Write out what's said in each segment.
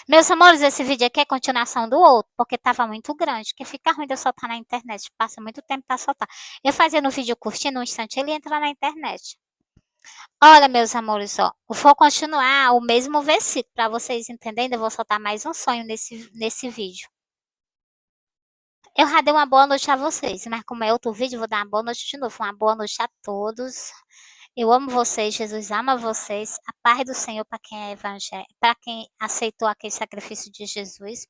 Meus amores, esse vídeo aqui é continuação do outro, porque tava muito grande, que fica ruim de eu soltar na internet, passa muito tempo pra soltar. Eu fazia no vídeo curtinho, no instante ele entra na internet. Olha, meus amores, ó, eu vou continuar o mesmo versículo, para vocês entenderem, eu vou soltar mais um sonho nesse vídeo. Eu já dei uma boa noite a vocês, mas como é outro vídeo, eu vou dar uma boa noite de novo. Uma boa noite a todos. Eu amo vocês, Jesus ama vocês. A paz do Senhor para quem é evangélico, para quem aceitou aquele sacrifício de Jesus.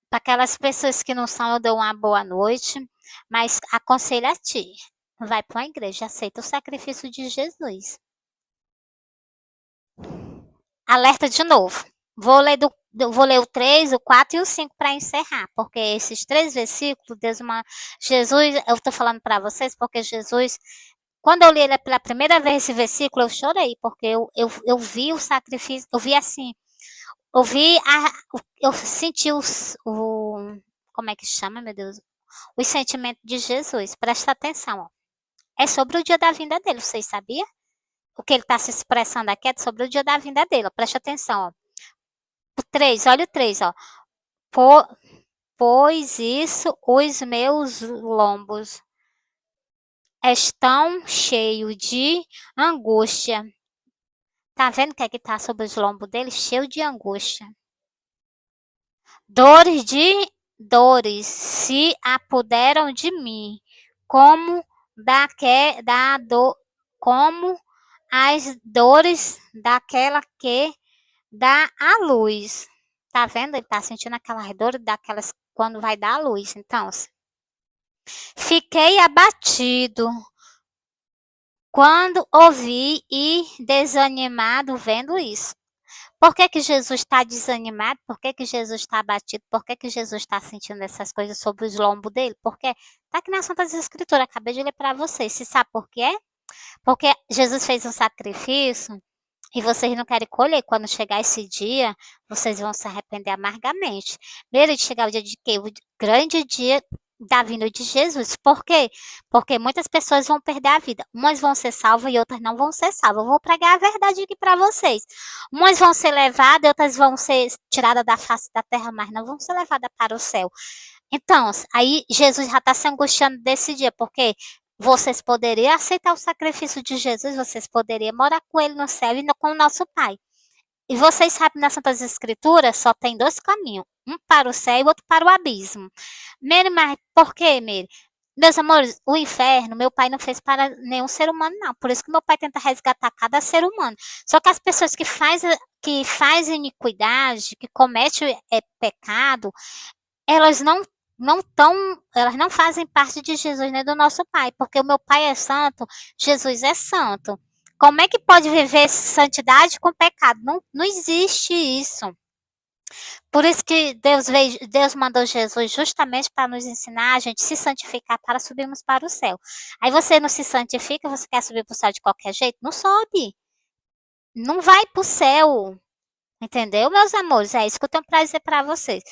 Para aquelas pessoas que não são, eu dou uma boa noite, mas aconselho a ti. Vai para uma igreja, aceita o sacrifício de Jesus. Alerta de novo. Vou ler o 3, o 4 e o 5 para encerrar, porque esses 3 versículos, Jesus, eu estou falando para vocês, porque Jesus, quando eu li ele pela primeira vez esse versículo, eu chorei, porque eu vi o sacrifício, eu vi assim, eu senti como é que chama, meu Deus? Os sentimentos de Jesus. Presta atenção, ó. É sobre o dia da vinda dele, vocês sabiam? O que ele está se expressando aqui é sobre o dia da vinda dele, ó. Presta atenção, ó. O 3, olha o 3, ó. Pois isso, os meus lombos estão cheios de angústia. Tá vendo o que é que tá sobre os lombos dele? Cheio de angústia. Dores se apoderam de mim, como como as dores daquela que dá a luz. Tá vendo? Ele tá sentindo aquelas dores daquelas quando vai dar a luz. Então, fiquei abatido quando ouvi e desanimado vendo isso. Por que Jesus está desanimado? Por que Jesus está abatido? Por que Jesus está sentindo essas coisas sobre os lombos dele? Porque está aqui nas Santas Escrituras, acabei de ler para vocês. Se sabe por quê? Porque Jesus fez um sacrifício e vocês não querem colher. Quando chegar esse dia, vocês vão se arrepender amargamente. Primeiro de chegar o dia de quê? O grande dia da vinda de Jesus. Por quê? Porque muitas pessoas vão perder a vida. Umas vão ser salvas e outras não vão ser salvas. Eu vou pregar a verdade aqui para vocês. Umas vão ser levadas e outras vão ser tiradas da face da terra, mas não vão ser levadas para o céu. Então, aí Jesus já está se angustiando desse dia, porque vocês poderiam aceitar o sacrifício de Jesus, vocês poderiam morar com ele no céu e com o nosso Pai. E vocês sabem, nas Santas Escrituras só tem 2 caminhos, um para o céu e outro para o abismo. Mary, mas por quê, Mary? Meus amores, o inferno, meu pai não fez para nenhum ser humano, não. Por isso que meu pai tenta resgatar cada ser humano. Só que as pessoas que fazem iniquidade, que cometem pecado, elas elas não fazem parte de Jesus nem do nosso Pai, porque o meu Pai é santo, Jesus é santo. Como é que pode viver santidade com pecado? Não existe isso. Por isso que Deus mandou Jesus justamente para nos ensinar a gente se santificar para subirmos para o céu. Aí você não se santifica, você quer subir para o céu de qualquer jeito? Não sobe. Não vai para o céu. Entendeu, meus amores? É isso que eu tenho para dizer para vocês.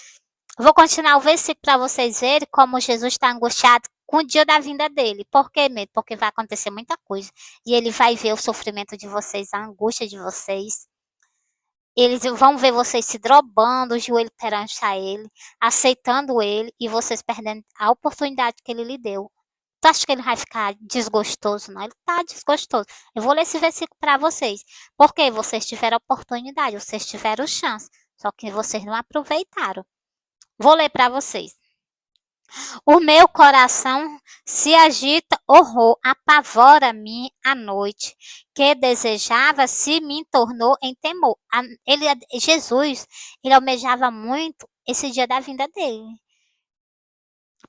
Vou continuar o versículo para vocês verem como Jesus está angustiado com o dia da vinda dele. Por quê, medo? Porque vai acontecer muita coisa. E ele vai ver o sofrimento de vocês, a angústia de vocês. Eles vão ver vocês se drobando o joelho perante a ele, aceitando ele e vocês perdendo a oportunidade que ele lhe deu. Tu acha que ele vai ficar desgostoso? Não, ele está desgostoso. Eu vou ler esse versículo para vocês. Porque vocês tiveram oportunidade, vocês tiveram chance. Só que vocês não aproveitaram. Vou ler para vocês. O meu coração se agita, horror, apavora-me a noite, que desejava se me tornou em temor. Jesus, ele almejava muito esse dia da vinda dele.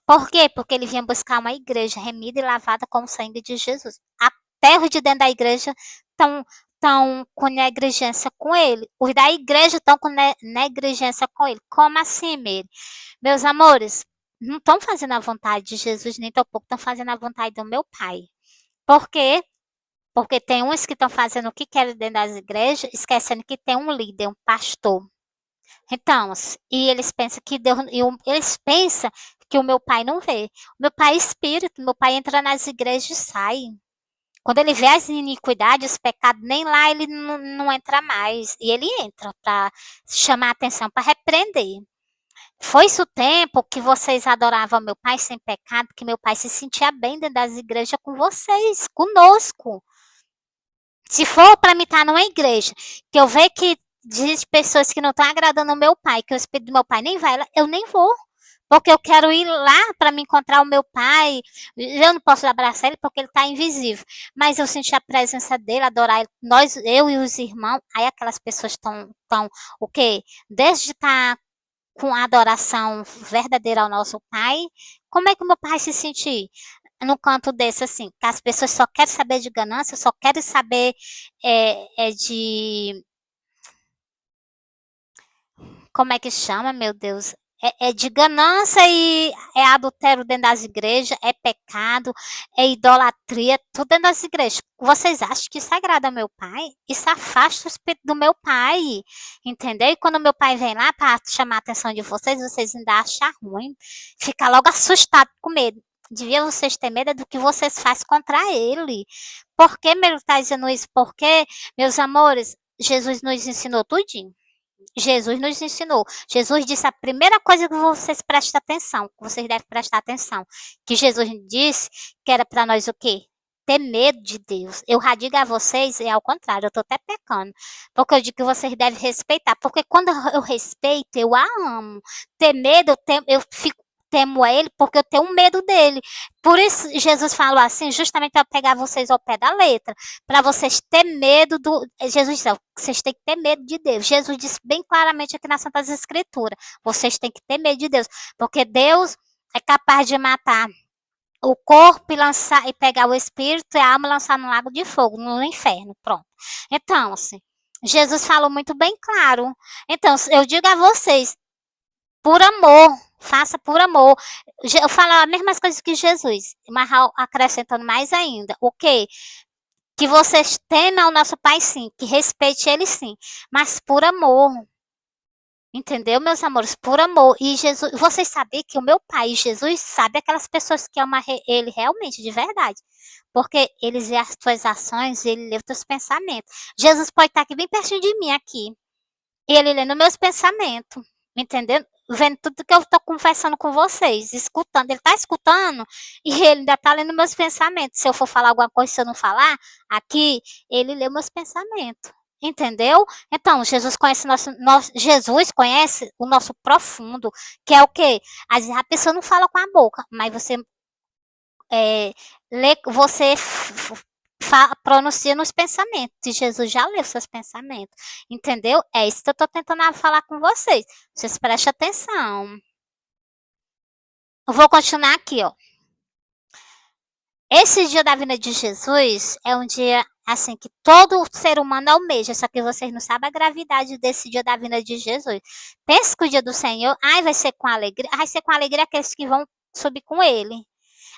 Por quê? Porque ele vinha buscar uma igreja remida e lavada com o sangue de Jesus. Até os de dentro da igreja estão com negligência com ele. Os da igreja estão com negligência com ele. Como assim, Meire? Meus amores, não estão fazendo a vontade de Jesus, nem tão pouco estão fazendo a vontade do meu Pai. Por quê? Porque tem uns que estão fazendo o que querem dentro das igrejas, esquecendo que tem um líder, um pastor. Então, e eles pensam que Deus, eles pensam que o meu pai não vê. O meu pai é espírito, meu pai entra nas igrejas e sai. Quando ele vê as iniquidades, os pecados, nem lá ele não entra mais. E ele entra para chamar a atenção, para repreender. Foi-se o tempo que vocês adoravam meu pai sem pecado, que meu pai se sentia bem dentro das igrejas com vocês, conosco. Se for para mim estar numa igreja, que eu ver que diz pessoas que não estão agradando o meu pai, que o espírito do meu pai nem vai lá, eu nem vou. Porque eu quero ir lá para me encontrar o meu pai. Eu não posso abraçar ele porque ele está invisível. Mas eu senti a presença dele, adorar ele. Eu e os irmãos. Aí aquelas pessoas estão o quê? Desde estar com a adoração verdadeira ao nosso pai. Como é que o meu pai se sentir? No canto desse, assim, que as pessoas só querem saber de ganância, só querem saber de. Como é que chama, meu Deus? É de ganância e é adultério dentro das igrejas, é pecado, é idolatria, tudo dentro das igrejas. Vocês acham que isso agrada ao meu pai? Isso afasta o espírito do meu pai, entendeu? E quando meu pai vem lá para chamar a atenção de vocês ainda acham ruim, fica logo assustado com medo. Devia vocês ter medo do que vocês fazem contra ele. Por que ele está dizendo isso? Porque, meus amores, Jesus nos ensinou tudinho. Jesus nos ensinou. Jesus disse a primeira coisa que vocês prestem atenção, que vocês devem prestar atenção, que Jesus disse que era para nós o quê? Ter medo de Deus. Eu já digo a vocês, é ao contrário, eu estou até pecando, porque eu digo que vocês devem respeitar, porque quando eu respeito, eu a amo. Ter medo, temo a ele porque eu tenho medo dele. Por isso Jesus falou assim, justamente para pegar vocês ao pé da letra, para vocês ter medo do. Jesus disse, vocês têm que ter medo de Deus. Jesus disse bem claramente aqui nas Santas Escrituras, vocês têm que ter medo de Deus, porque Deus é capaz de matar o corpo e pegar o espírito e a alma e lançar no lago de fogo, no inferno, pronto. Então, assim, Jesus falou muito bem claro. Então, eu digo a vocês, por amor, faça por amor. Eu falo as mesmas coisas que Jesus, mas acrescentando mais ainda. O quê? Que vocês temam o nosso Pai sim, que respeite ele sim, mas por amor. Entendeu, meus amores? Por amor. E Jesus, vocês sabem que o meu Pai, Jesus, sabe aquelas pessoas que amam ele realmente, de verdade. Porque eles vê as tuas ações, ele lê os teus pensamentos. Jesus pode estar aqui bem pertinho de mim aqui. E ele lê nos meus pensamentos. Entendeu? Vendo tudo que eu estou conversando com vocês, escutando. Ele está escutando e ele ainda está lendo meus pensamentos. Se eu for falar alguma coisa, se eu não falar, aqui, ele lê meus pensamentos. Entendeu? Então, Jesus conhece Jesus conhece o nosso profundo, que é o quê? Às vezes a pessoa não fala com a boca, mas você pronuncia nos pensamentos. E Jesus já leu seus pensamentos. Entendeu? É isso que eu estou tentando falar com vocês. Vocês prestem atenção. Eu vou continuar aqui, ó. Esse dia da vinda de Jesus é um dia assim que todo ser humano almeja, só que vocês não sabem a gravidade desse dia da vinda de Jesus. Pensa que o dia do Senhor, vai ser com alegria, vai ser com alegria aqueles que vão subir com ele.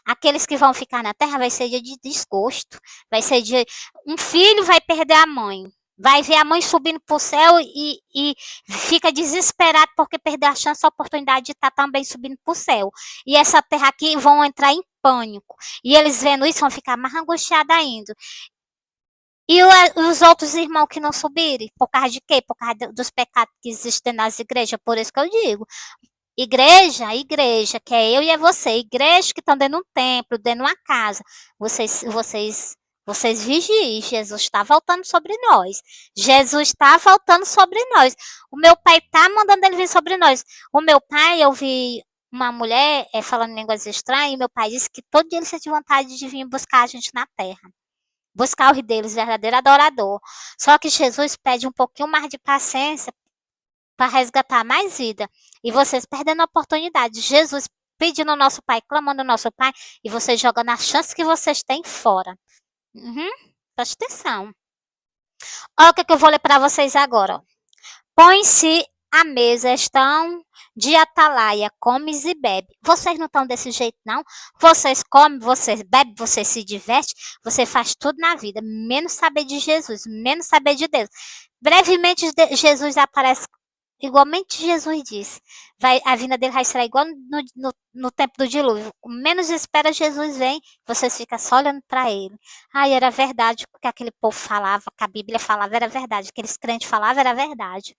Aqueles que vão ficar na terra vai ser dia de desgosto, vai ser dia um filho vai perder a mãe. Vai ver a mãe subindo para o céu e fica desesperado porque perdeu a chance, a oportunidade de estar também subindo para o céu. E essa terra aqui vão entrar em pânico. E eles vendo isso vão ficar mais angustiados ainda. E os outros irmãos que não subirem, por causa de quê? Por causa dos pecados que existem nas igrejas, por isso que eu digo. Igreja, que é eu e é você. Igreja que estão dentro de um templo, dentro de uma casa. Vocês vigiem, Jesus está voltando sobre nós. Jesus está voltando sobre nós. O meu pai está mandando ele vir sobre nós. O meu pai, eu vi uma mulher falando línguas estranhas, e meu pai disse que todo dia ele sentia vontade de vir buscar a gente na terra. Buscar o rei deles, verdadeiro adorador. Só que Jesus pede um pouquinho mais de paciência para resgatar mais vida. E vocês perdendo a oportunidade. Jesus pedindo ao nosso pai, clamando ao nosso pai, e vocês jogando as chances que vocês têm fora. Preste atenção. Olha o que eu vou ler para vocês agora. Põe-se à mesa, estão de atalaia, comes e bebe. Vocês não estão desse jeito, não? Vocês comem, vocês bebem, vocês se divertem, você faz tudo na vida, menos saber de Jesus, menos saber de Deus. Brevemente, Jesus aparece igualmente Jesus disse, a vinda dele vai ser igual no tempo do dilúvio. Menos espera Jesus vem, vocês ficam só olhando para ele. Ai, era verdade o que aquele povo falava, que a Bíblia falava era verdade, aqueles crentes falavam era verdade.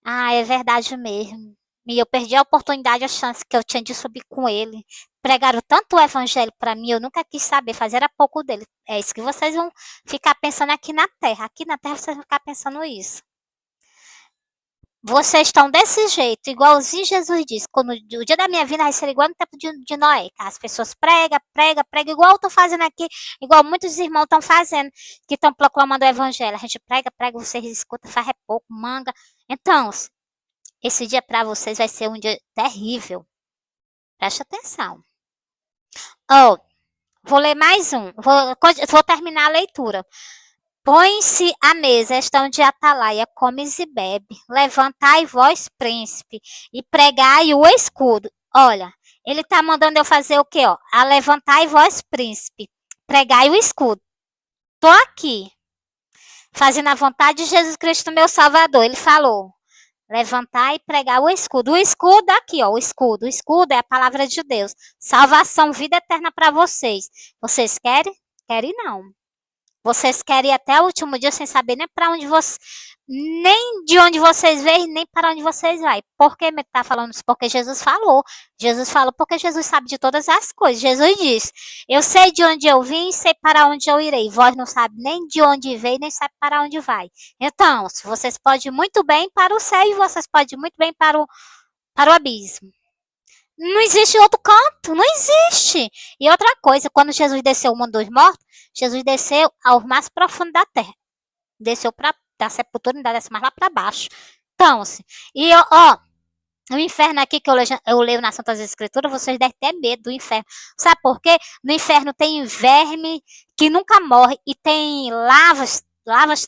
Ah, é verdade mesmo. E eu perdi a oportunidade, a chance que eu tinha de subir com ele. Pregaram tanto o evangelho para mim, eu nunca quis saber, fazer era pouco dele. É isso que vocês vão ficar pensando aqui na terra. Aqui na terra vocês vão ficar pensando isso. Vocês estão desse jeito, igualzinho Jesus disse. Quando o dia da minha vida vai ser igual no tempo de Noé. Tá? As pessoas pregam, igual eu tô fazendo aqui, igual muitos irmãos estão fazendo, que estão proclamando o evangelho. A gente prega, vocês escutam, faz é pouco, manga. Então, esse dia para vocês vai ser um dia terrível. Preste atenção. Oh, vou ler mais um. Vou terminar a leitura. Põe-se à mesa, estão de atalaia, comes e bebe. Levantai vós, príncipe, e pregai o escudo. Olha, ele tá mandando eu fazer o quê, ó? A levantai vós, príncipe, pregai o escudo. Tô aqui, fazendo a vontade de Jesus Cristo, meu Salvador. Ele falou, levantar e pregar o escudo. O escudo aqui, ó, o escudo. O escudo é a palavra de Deus. Salvação, vida eterna para vocês. Vocês querem? Querem não. Vocês querem ir até o último dia sem saber nem para onde vocês, nem de onde vocês vêm, nem para onde vocês vão. Por que me tá falando isso? Porque Jesus falou. Jesus falou porque Jesus sabe de todas as coisas. Jesus disse: eu sei de onde eu vim e sei para onde eu irei. Vós não sabe nem de onde veio, nem sabe para onde vai. Então, vocês podem ir muito bem para o céu e vocês podem ir muito bem para o abismo. Não existe outro canto, não existe. E outra coisa, quando Jesus desceu o mundo dos mortos, Jesus desceu ao mais profundo da terra. Desceu para da sepultura e desce mais lá para baixo. Então, e ó, o inferno aqui que eu leio nas Santas Escrituras, vocês devem ter medo do inferno. Sabe por quê? No inferno tem verme que nunca morre e tem lavas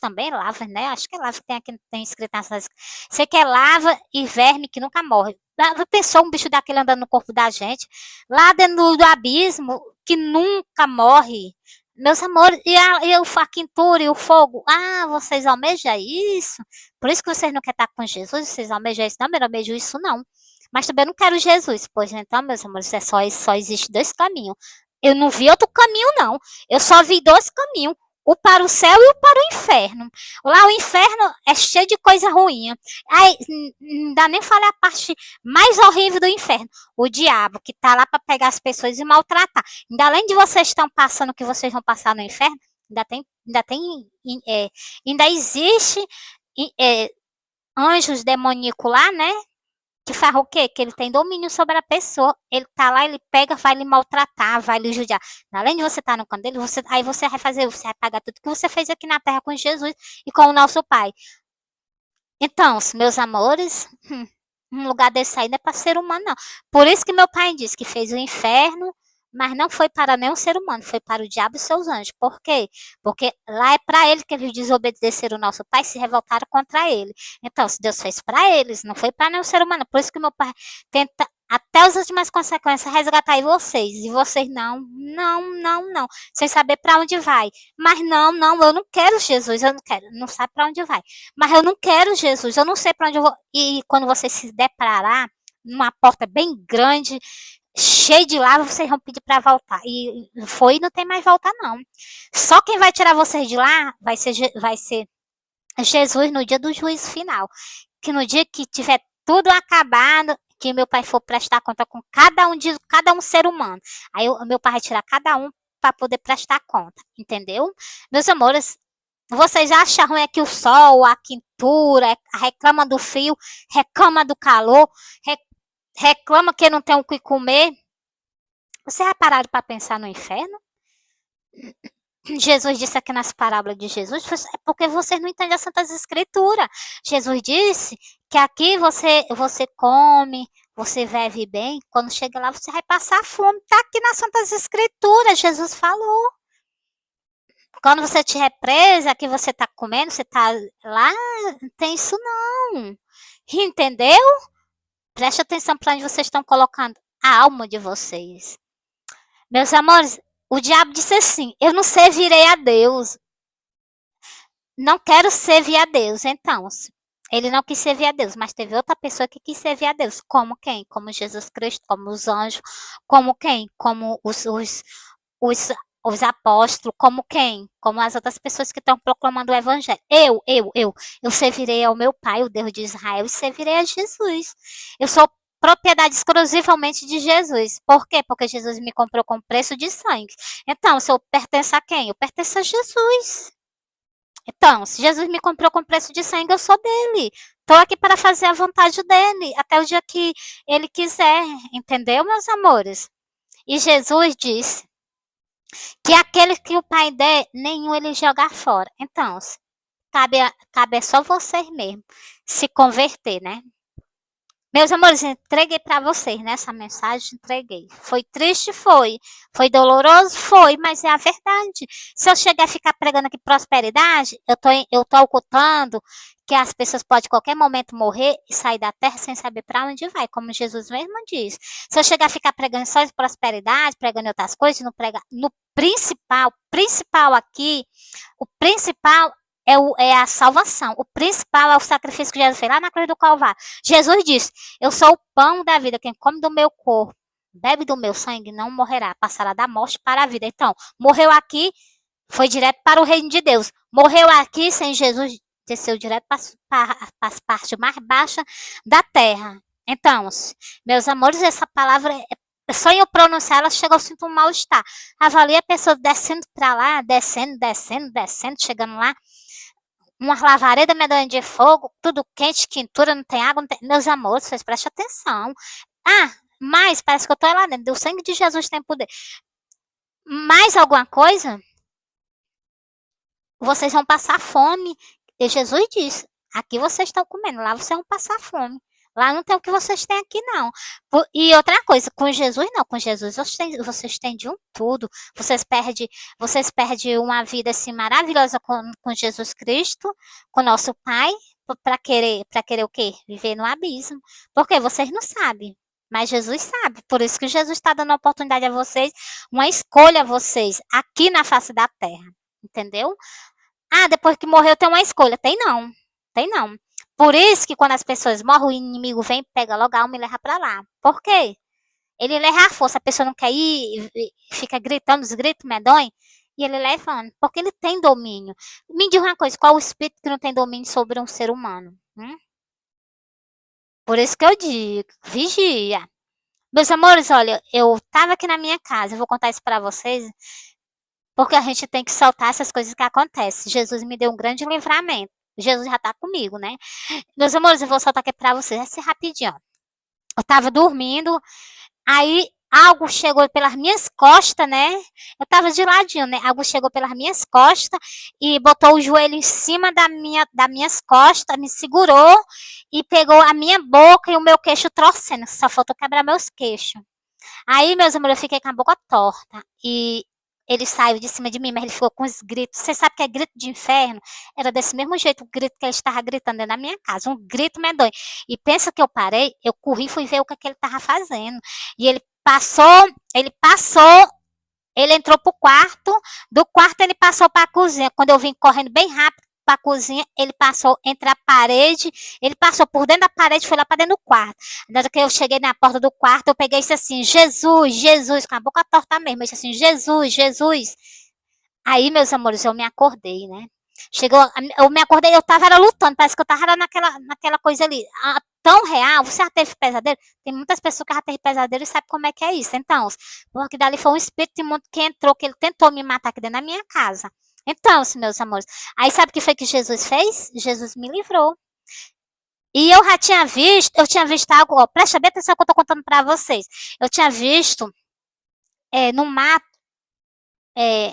também, lavas, né? Acho que é lava que tem aqui, tem escrito nessas. Sei que é lava e verme que nunca morre. Pensou um bicho daquele andando no corpo da gente? Lá dentro do abismo, que nunca morre. Meus amores, a quintura e o fogo? Ah, vocês almejam isso? Por isso que vocês não querem estar com Jesus? Vocês almejam isso? Não, eu não almejo isso, não. Mas também não quero Jesus. Pois então, meus amores, só existe dois caminhos. Eu não vi outro caminho, não. Eu só vi dois caminhos. O para o céu e o para o inferno. Lá o inferno é cheio de coisa ruim. Aí, não dá nem falar a parte mais horrível do inferno. O diabo, que tá lá para pegar as pessoas e maltratar. Ainda além de vocês estão passando o que vocês vão passar no inferno, ainda existe anjos demoníacos lá, né? Que faz o quê? Que ele tem domínio sobre a pessoa. Ele tá lá, ele pega, vai lhe maltratar, vai lhe judiar. Além de você estar no canto dele, aí você vai fazer, você vai pagar tudo que você fez aqui na terra com Jesus e com o nosso Pai. Então, meus amores, um lugar desse aí não é para ser humano, não. Por isso que meu pai disse que fez o inferno, mas não foi para nenhum ser humano, foi para o diabo e seus anjos. Por quê? Porque lá é para ele que eles desobedeceram o nosso pai e se revoltaram contra ele. Então, se Deus fez para eles, não foi para nenhum ser humano. Por isso que meu pai tenta, até as últimas consequências, resgatar vocês. E vocês não, sem saber para onde vai. Mas não, eu não quero Jesus, eu não quero, não sabe para onde vai. Mas eu não quero Jesus, eu não sei para onde eu vou. E quando você se deparar numa porta bem grande, cheio de lava, vocês vão pedir para voltar. E foi e não tem mais volta, não. Só quem vai tirar vocês de lá vai ser Jesus no dia do juízo final. Que no dia que tiver tudo acabado, que meu pai for prestar conta com cada um ser humano. Aí meu pai vai tirar cada um para poder prestar conta. Entendeu? Meus amores, vocês acham ruim que o sol, a quintura, reclama do frio, reclama do calor, reclama que não tem o que comer. Você já pararam para pensar no inferno? Jesus disse aqui nas parábolas de Jesus, é porque vocês não entendem as Santas Escrituras. Jesus disse que aqui você come, você vive bem, quando chega lá você vai passar fome. Está aqui nas Santas Escrituras, Jesus falou. Quando você estiver presa, aqui você está comendo, você está lá, não tem isso não. Entendeu? Preste atenção para onde vocês estão colocando a alma de vocês. Meus amores, o diabo disse assim, eu não servirei a Deus. Não quero servir a Deus. Então, Ele não quis servir a Deus, mas teve outra pessoa que quis servir a Deus. Como quem? Como Jesus Cristo, como os anjos, como quem? Como os, os apóstolos, como quem? Como as outras pessoas que estão proclamando o evangelho. Eu servirei ao meu Pai, o Deus de Israel, e servirei a Jesus. Eu sou propriedade exclusivamente de Jesus. Por quê? Porque Jesus me comprou com preço de sangue. Então, se eu pertenço a quem? Eu pertenço a Jesus. Então, se Jesus me comprou com preço de sangue, eu sou dele. Estou aqui para fazer a vontade dele, até o dia que ele quiser, entendeu, meus amores? E Jesus disse que aquele que o Pai der, nenhum ele jogar fora. Então, cabe só vocês mesmo se converter, né? Meus amores, entreguei para vocês, né? Essa mensagem, entreguei. Foi triste? Foi. Foi doloroso? Foi, mas é a verdade. Se eu chegar a ficar pregando aqui prosperidade, eu tô ocultando que as pessoas podem, a qualquer momento, morrer e sair da terra sem saber para onde vai, como Jesus mesmo diz. Se eu chegar a ficar pregando só prosperidade, pregando outras coisas, não pregar no principal aqui, o principal é a salvação. O principal é o sacrifício que Jesus fez lá na cruz do Calvário. Jesus disse: eu sou o pão da vida. Quem come do meu corpo, bebe do meu sangue, não morrerá. Passará da morte para a vida. Então, morreu aqui, foi direto para o reino de Deus. Morreu aqui sem Jesus, desceu direto para as partes mais baixas da terra. Então, meus amores, essa palavra só em eu pronunciar, ela chega, eu sinto um mal-estar. Avalie a pessoa descendo para lá, descendo, chegando lá. Uma lavareda medonha de fogo, tudo quente, quentura, não tem água, não tem... Meus amores, vocês prestem atenção. Ah, mas parece que eu tô lá dentro. O sangue de Jesus tem poder. Mais alguma coisa? Vocês vão passar fome. E Jesus disse: aqui vocês estão comendo, lá vocês vão passar fome. Lá não tem o que vocês têm aqui, não. E outra coisa, com Jesus não. Com Jesus vocês têm de um tudo. Vocês perdem uma vida assim maravilhosa com Jesus Cristo, com nosso Pai, para querer o quê? Viver no abismo. Porque vocês não sabem. Mas Jesus sabe. Por isso que Jesus está dando a oportunidade a vocês, uma escolha a vocês, aqui na face da terra. Entendeu? Ah, depois que morreu tem uma escolha. Tem não. Tem não. Por isso que quando as pessoas morrem, o inimigo vem, pega logo a alma e leva pra lá. Por quê? Ele leva a força, a pessoa não quer ir, fica gritando os gritos medonhos, e ele levando, porque ele tem domínio. Me diz uma coisa, qual o espírito que não tem domínio sobre um ser humano? Por isso que eu digo, vigia. Meus amores, olha, eu tava aqui na minha casa, eu vou contar isso pra vocês, porque a gente tem que soltar essas coisas que acontecem. Jesus me deu um grande livramento. Jesus já tá comigo, né? Meus amores, eu vou soltar aqui pra vocês, assim rapidinho. Eu tava dormindo, aí algo chegou pelas minhas costas, né? Eu tava de ladinho, né? Algo chegou pelas minhas costas e botou o joelho em cima das minhas costas, me segurou e pegou a minha boca e o meu queixo torcendo. Só faltou quebrar meus queixos. Aí, meus amores, eu fiquei com a boca torta. E ele saiu de cima de mim, mas ele ficou com os gritos. Você sabe que é grito de inferno? Era desse mesmo jeito o grito que ele estava gritando dentro da minha casa. Um grito medonho. E pensa que eu parei, eu corri e fui ver o que ele estava fazendo. E ele entrou pro quarto, do quarto ele passou para a cozinha. Quando eu vim correndo bem rápido para a cozinha, ele passou entre a parede, ele passou por dentro da parede e foi lá para dentro do quarto. Na hora que eu cheguei na porta do quarto, eu peguei isso assim: Jesus, Jesus, com a boca torta mesmo. Eu disse assim: Jesus, Jesus. Aí, meus amores, eu me acordei, né? Eu me acordei, eu tava lutando, parece que eu tava naquela coisa ali, tão real. Você já teve pesadelo? Tem muitas pessoas que já teve pesadelo e sabem como é que é isso. Então, porque dali foi um espírito imundo que entrou, que ele tentou me matar aqui dentro da minha casa. Então, meus amores, aí sabe o que foi que Jesus fez? Jesus me livrou. E eu tinha visto algo, ó, presta bem atenção que eu tô contando pra vocês. Eu tinha visto no mato,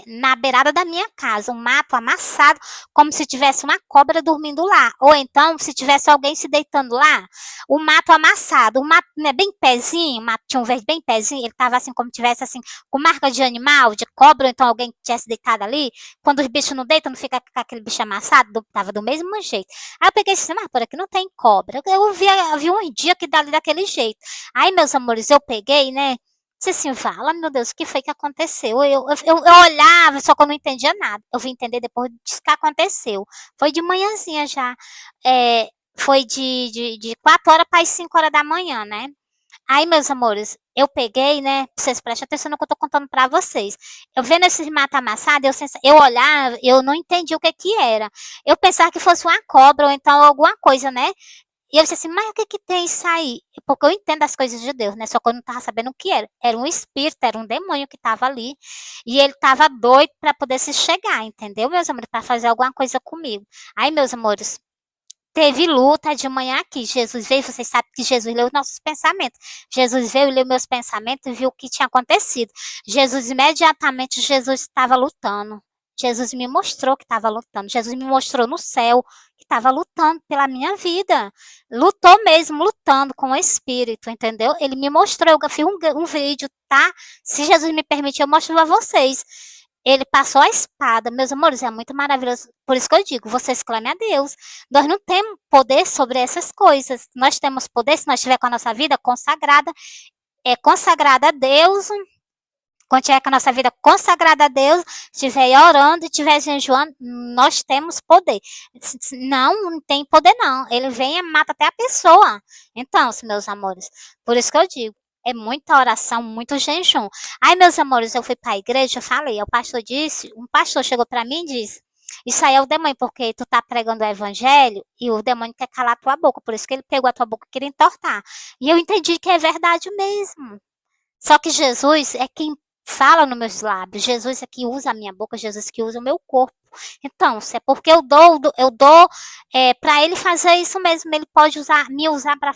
na beirada da minha casa, um mato amassado, como se tivesse uma cobra dormindo lá, ou então se tivesse alguém se deitando lá, o mato amassado, o mato, né, bem pezinho, o mato tinha um verde bem pezinho, ele tava assim como tivesse assim, com marca de animal, de cobra, ou então alguém que tivesse deitado ali, quando os bichos não deitam, não fica com aquele bicho amassado, tava do mesmo jeito. Aí eu peguei assim, mas por aqui não tem cobra, eu vi um dia que dali daquele jeito. Aí, meus amores, eu peguei, né, disse assim, fala, meu Deus, o que foi que aconteceu? Eu olhava, só que eu não entendia nada. Eu vim entender depois disso que aconteceu. Foi de manhãzinha já. Foi de 4 horas para as 5 horas da manhã, né? Aí, meus amores, eu peguei, né? Vocês prestem atenção no que eu tô contando pra vocês. Eu vendo esses mata amassado, eu olhava, eu não entendi o que que era. Eu pensava que fosse uma cobra ou então alguma coisa, né? E eu disse assim, mas o que que tem isso aí? Porque eu entendo as coisas de Deus, né? Só que eu não tava sabendo o que era. Era um espírito, era um demônio que tava ali. E ele tava doido pra poder se chegar, entendeu, meus amores? Pra fazer alguma coisa comigo. Aí, meus amores, teve luta de manhã aqui. Jesus veio, vocês sabem que Jesus leu os nossos pensamentos. Jesus veio, leu meus pensamentos e viu o que tinha acontecido. Jesus, imediatamente, Jesus estava lutando. Jesus me mostrou que estava lutando. Jesus me mostrou no céu que estava lutando pela minha vida. Lutou mesmo, lutando com o Espírito, entendeu? Ele me mostrou, eu fiz um vídeo, tá? Se Jesus me permitir, eu mostro a vocês. Ele passou a espada, meus amores, é muito maravilhoso. Por isso que eu digo, vocês clamem a Deus. Nós não temos poder sobre essas coisas. Nós temos poder se nós estiver com a nossa vida consagrada, consagrada a Deus. Quando tiver com a nossa vida consagrada a Deus, estiver orando e estiver jejuando, nós temos poder. Não, não tem poder não. Ele vem e mata até a pessoa. Então, meus amores, por isso que eu digo, é muita oração, muito jejum. Aí, meus amores, eu fui para a igreja, eu falei, o pastor disse, um pastor chegou para mim e disse, isso aí é o demônio, porque tu tá pregando o evangelho e o demônio quer calar a tua boca, por isso que ele pegou a tua boca e queria entortar. E eu entendi que é verdade mesmo. Só que Jesus é quem fala nos meus lábios, Jesus é que usa a minha boca, Jesus que usa o meu corpo. Então, se é porque eu dou para ele fazer isso mesmo, ele pode me usar para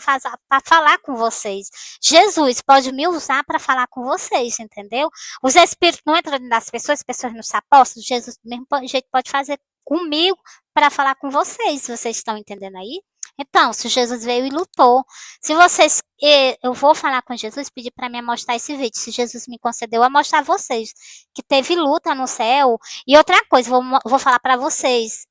falar com vocês. Jesus pode me usar para falar com vocês, entendeu? Os espíritos não entram nas pessoas, as pessoas não se apostam, Jesus do mesmo jeito pode fazer comigo para falar com vocês, vocês estão entendendo aí? Então, se Jesus veio e lutou, se vocês, eu vou falar com Jesus, pedir para mim mostrar esse vídeo. Se Jesus me concedeu a mostrar a vocês que teve luta no céu. E outra coisa, vou falar para vocês.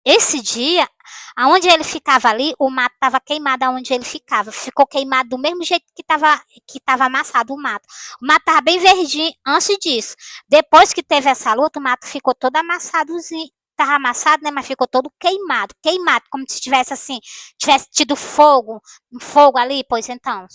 Esse dia, aonde ele ficava ali, o mato estava queimado aonde ele ficava. Ficou queimado do mesmo jeito que tava amassado o mato. O mato estava bem verdinho antes disso. Depois que teve essa luta, o mato ficou todo amassadozinho. Tava amassado, né? Mas ficou todo queimado. Queimado, como se tivesse assim, tivesse tido fogo, um fogo ali. Pois então,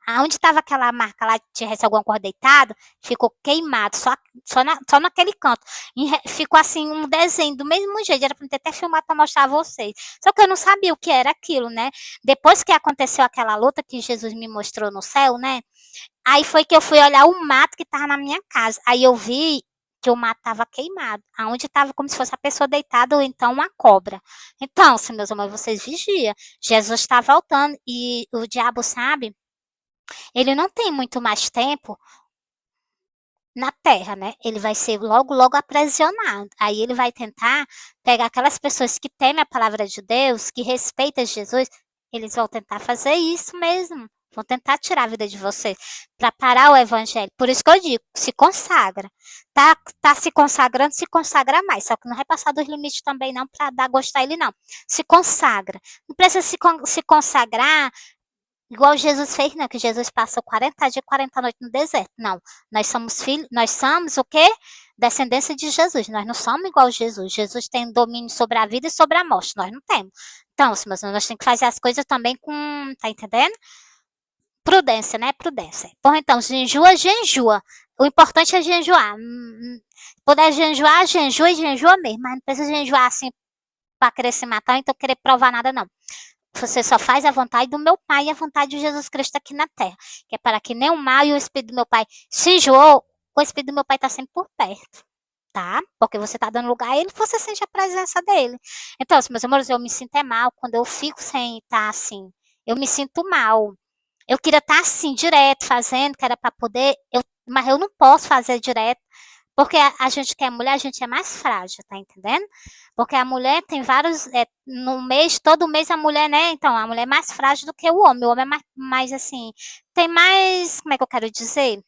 aonde estava aquela marca lá, tivesse alguma coisa deitada, ficou queimado, só naquele canto. E ficou assim um desenho do mesmo jeito, era para ter até filmado para mostrar a vocês. Só que eu não sabia o que era aquilo, né? Depois que aconteceu aquela luta que Jesus me mostrou no céu, né? Aí foi que eu fui olhar o mato que estava na minha casa. Aí eu vi que o mato estava queimado, aonde estava como se fosse a pessoa deitada ou então uma cobra. Então, se meus amores, vocês vigiam, Jesus está voltando e o diabo sabe, ele não tem muito mais tempo na Terra, né? Ele vai ser logo, logo aprisionado. Aí ele vai tentar pegar aquelas pessoas que temem a palavra de Deus, que respeitam Jesus, eles vão tentar fazer isso mesmo. Vão tentar tirar a vida de vocês para parar o evangelho. Por isso que eu digo, se consagra. Tá se consagrando, se consagra mais. Só que não vai passar dos limites também não para dar gosto a ele não. Se consagra. Não precisa se consagrar igual Jesus fez, né? Que Jesus passou 40 dias, 40 noites no deserto. Não, nós somos filhos, nós somos o quê? Descendência de Jesus. Nós não somos igual Jesus. Jesus tem domínio sobre a vida e sobre a morte. Nós não temos. Então, mas nós temos que fazer as coisas também com, tá entendendo? Prudência, né? Prudência. Bom, então, jejua, jejua. O importante é jejuar. Puder jejuar, jejua e jejua mesmo. Mas não precisa jejuar assim para querer se matar, então querer provar nada, não. Você só faz a vontade do meu Pai e a vontade de Jesus Cristo aqui na terra. Que é para que nem o mal e o Espírito do meu Pai se enjoou, o Espírito do meu Pai está sempre por perto. Tá? Porque você está dando lugar a ele, você sente a presença dele. Então, meus amores, eu me sinto mal quando eu fico sem estar assim. Eu me sinto mal. Eu queria estar assim, direto, fazendo, que era para poder, mas eu não posso fazer direto, porque a gente que é mulher, a gente é mais frágil, tá entendendo? Porque a mulher tem vários, no mês, todo mês a mulher, né? Então, a mulher é mais frágil do que o homem é mais assim, tem mais, como é que eu quero dizer?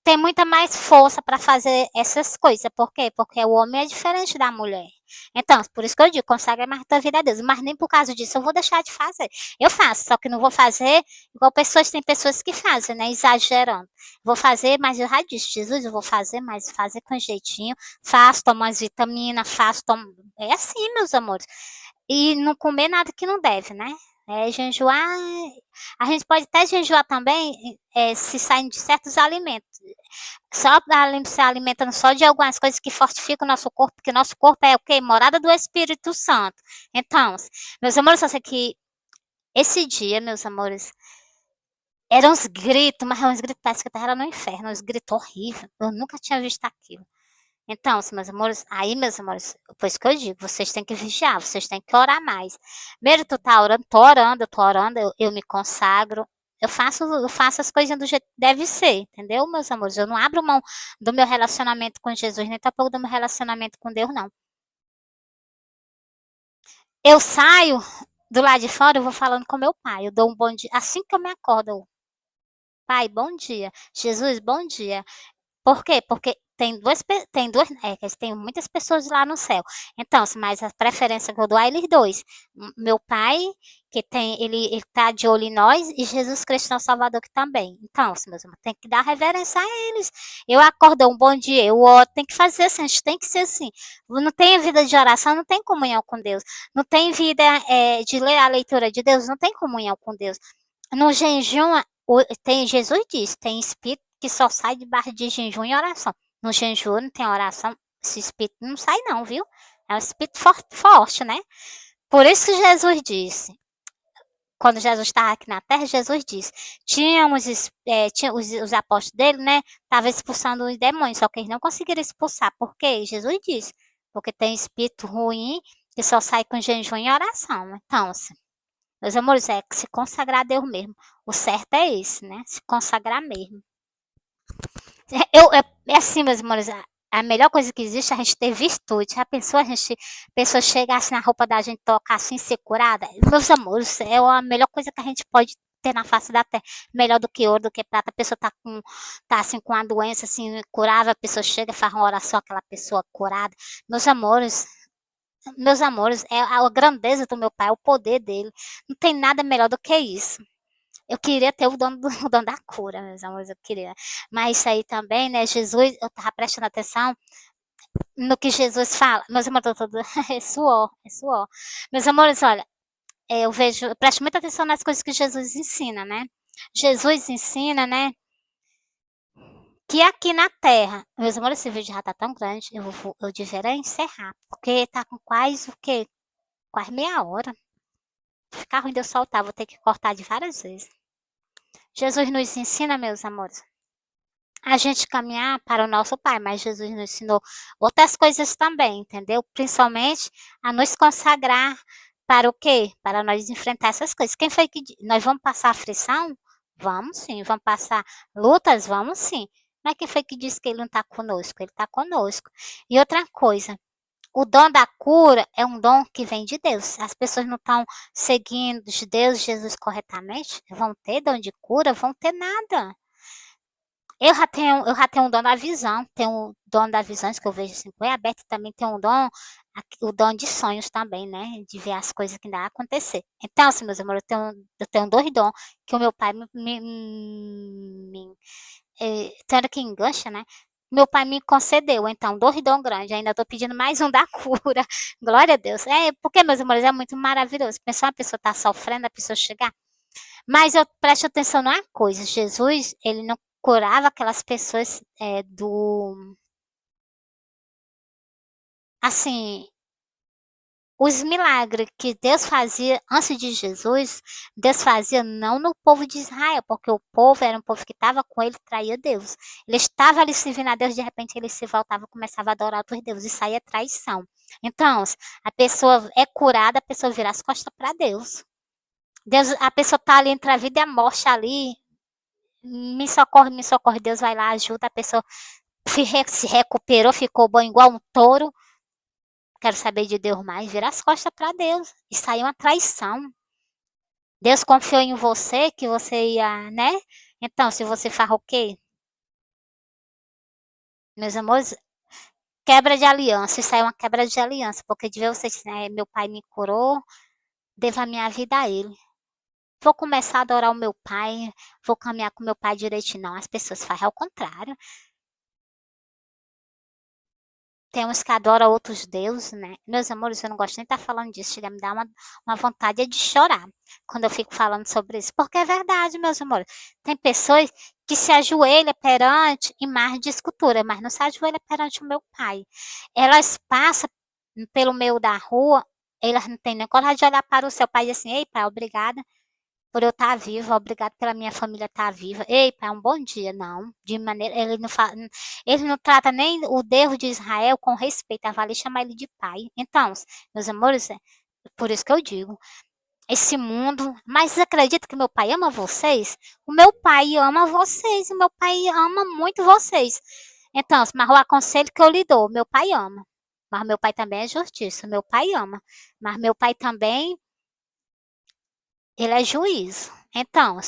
Tem muita mais força para fazer essas coisas. Por quê? Porque o homem é diferente da mulher. Então, por isso que eu digo, consagra mais tua vida a Deus. Mas nem por causa disso eu vou deixar de fazer. Eu faço, só que não vou fazer igual tem pessoas que fazem, né? Exagerando. Vou fazer, mas eu já disse, Jesus, eu vou fazer, mas fazer com jeitinho. Faço, tomo as vitaminas, faço, tomo. É assim, meus amores. E não comer nada que não deve, né? Jejuar, a gente pode até jejuar também se saindo de certos alimentos. Só se alimentando só de algumas coisas que fortificam o nosso corpo, porque nosso corpo é o quê? Morada do Espírito Santo. Então, meus amores, eu sei que esse dia, meus amores, eram uns gritos, mas uns gritos, parece que eu tava no inferno, uns gritos horríveis. Eu nunca tinha visto aquilo. Então, meus amores, aí, meus amores, por isso que eu digo, vocês têm que vigiar, vocês têm que orar mais. Mesmo tu tá orando, eu tô orando, eu me consagro, eu faço as coisas do jeito que deve ser, entendeu, meus amores? Eu não abro mão do meu relacionamento com Jesus, nem tampouco do meu relacionamento com Deus, não. Eu saio do lado de fora, eu vou falando com meu pai, eu dou um bom dia, assim que eu me acordo, pai, bom dia. Jesus, bom dia. Por quê? Porque tem muitas pessoas lá no céu. Então, mas a preferência que eu dou a eles dois. Meu pai, que ele tá de olho em nós, e Jesus Cristo, nosso Salvador, que também. Então, meus irmãos, tem que dar reverência a eles. Eu acordo um bom dia, eu outro, tem que fazer assim, a gente tem que ser assim. Não tem vida de oração, não tem comunhão com Deus. Não tem vida de ler a leitura de Deus, não tem comunhão com Deus. No jejum, Jesus disse, tem espírito que só sai debaixo de jejum e oração. No jejum não tem oração, esse espírito não sai não, viu? É um espírito forte, né? Por isso que Jesus disse, quando Jesus estava aqui na terra, Jesus disse, tinha os apóstolos dele, né? Estavam expulsando os demônios, só que eles não conseguiram expulsar. Por quê? Jesus disse, porque tem espírito ruim que só sai com jejum e oração. Então, assim, meus amores, é se consagrar a Deus mesmo. O certo é esse, né? Se consagrar mesmo. É assim, meus amores, a melhor coisa que existe é a gente ter virtude. Já pensou a pessoa chegasse na roupa da gente, tocar assim, ser curada? Meus amores, é a melhor coisa que a gente pode ter na face da terra. Melhor do que ouro, do que prata. A pessoa tá assim com uma doença assim, curável, a pessoa chega, faz uma oração, aquela pessoa curada. Meus amores, é a grandeza do meu pai, é o poder dele. Não tem nada melhor do que isso. Eu queria ter o dono da cura, meus amores, eu queria. Mas isso aí também, né? Jesus, eu tava prestando atenção no que Jesus fala. Meus amores, é suor, é suor. Meus amores, olha, eu presto muita atenção nas coisas que Jesus ensina, né? Jesus ensina, né? Que aqui na Terra, meus amores, esse vídeo já tá tão grande, eu deveria encerrar, porque tá com quase o quê? Quase meia hora. Ficar ruim de eu soltar, vou ter que cortar de várias vezes. Jesus nos ensina, meus amores, a gente caminhar para o nosso Pai, mas Jesus nos ensinou outras coisas também, entendeu? Principalmente a nos consagrar para o quê? Para nós enfrentar essas coisas. Quem foi que nós vamos passar aflição? Vamos sim. Vamos passar lutas? Vamos sim. Mas quem foi que disse que ele não está conosco? Ele está conosco. E outra coisa, o dom da cura é um dom que vem de Deus. As pessoas não estão seguindo Deus, Jesus corretamente, vão ter dom de cura? Vão ter nada. Eu já tenho um dom da visão, tenho um dom da visão, que eu vejo assim, foi aberto, também tem um dom, o dom de sonhos também, né, de ver as coisas que ainda acontecer. Então, assim, meus amores, eu tenho dois dons que o meu pai tanto que engancha, né, meu pai me concedeu, então, dois dons grandes, ainda estou pedindo mais um da cura, glória a Deus. Porque, meus amores, é muito maravilhoso, pensar uma pessoa tá sofrendo, a pessoa chegar, mas eu presto atenção numa coisa, Jesus, ele não curava aquelas pessoas assim, os milagres que Deus fazia antes de Jesus, Deus fazia não no povo de Israel, porque o povo era um povo que estava com ele, traía Deus. Ele estava ali servindo a Deus, de repente ele se voltava e começava a adorar outros deuses, isso aí é traição. Então, a pessoa é curada, a pessoa vira as costas para Deus. A pessoa está ali entre a vida e a morte ali, me socorre, Deus vai lá, ajuda a pessoa, se recuperou, ficou bom igual um touro. Quero saber de Deus mais, vira as costas para Deus. Isso aí é uma traição. Deus confiou em você, que você ia, né? Então, se você faz o quê? Meus amores, quebra de aliança. Isso aí é uma quebra de aliança, porque de ver você, meu pai me curou, devo a minha vida a ele. Vou começar a adorar o meu pai, vou caminhar com meu pai direitinho. Não, as pessoas fazem ao contrário. Tem uns que adoram outros deuses, né? Meus amores, eu não gosto nem de estar falando disso. Chega a me dar uma vontade de chorar quando eu fico falando sobre isso. Porque é verdade, meus amores. Tem pessoas que se ajoelham perante imagens de escultura, mas não se ajoelham perante o meu pai. Elas passam pelo meio da rua, elas não têm nem coragem de olhar para o seu pai e dizer assim, ei, pai, obrigada por eu estar viva, obrigado pela minha família estar viva. Ei, pai, um bom dia. Não, de maneira, ele não trata nem o Deus de Israel com respeito, vale chamar ele de pai. Então, meus amores, é por isso que eu digo, esse mundo, mas acredita que meu pai ama vocês? O meu pai ama vocês, o meu pai ama muito vocês. Então, mas o aconselho que eu lhe dou, meu pai ama. Mas meu pai também é justiça, meu pai ama. Mas meu pai também, ele é juízo. Então,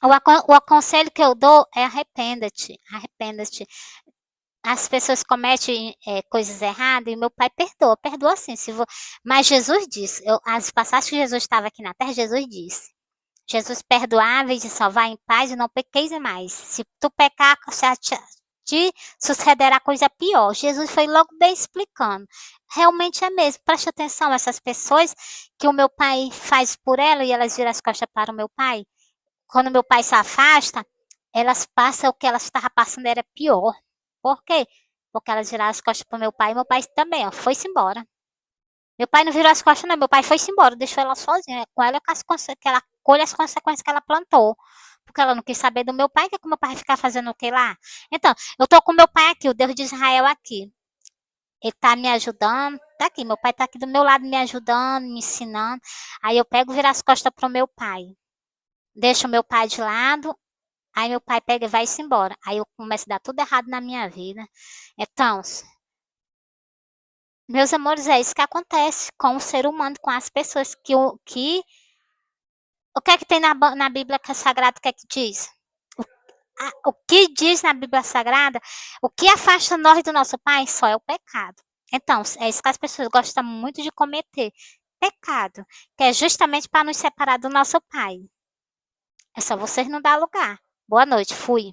o aconselho que eu dou é arrependa-te, arrependa-te. As pessoas cometem coisas erradas e meu pai perdoa, perdoa sim. Mas Jesus disse, as passagens que Jesus estava aqui na terra, Jesus disse. Jesus perdoava e de salvar em paz e não pequeis mais. Se tu pecar, te sucederá coisa pior. Jesus foi logo bem explicando. Realmente é mesmo. Preste atenção, essas pessoas que o meu pai faz por ela e elas viram as costas para o meu pai. Quando meu pai se afasta, elas passam o que elas estavam passando era pior. Por quê? Porque elas viraram as costas para o meu pai e meu pai também, ó, foi-se embora. Meu pai não virou as costas, não. Meu pai foi-se embora, deixou ela sozinha. Com ela que ela colhe as consequências que ela plantou. Porque ela não quis saber do meu pai, que o meu pai vai ficar fazendo o que lá? Então, eu tô com meu pai aqui, o Deus de Israel aqui. Ele tá me ajudando, tá aqui, meu pai tá aqui do meu lado me ajudando, me ensinando. Aí eu pego e viro as costas pro meu pai. Deixo o meu pai de lado, aí meu pai pega e vai-se embora. Aí eu começo a dar tudo errado na minha vida. Então, meus amores, é isso que acontece com o ser humano, com as pessoas o que é que tem na Bíblia Sagrada, o que é que diz? O que diz na Bíblia Sagrada, o que afasta nós do nosso Pai só é o pecado. Então, é isso que as pessoas gostam muito de cometer. Pecado, que é justamente para nos separar do nosso Pai. É só vocês não dar lugar. Boa noite, fui.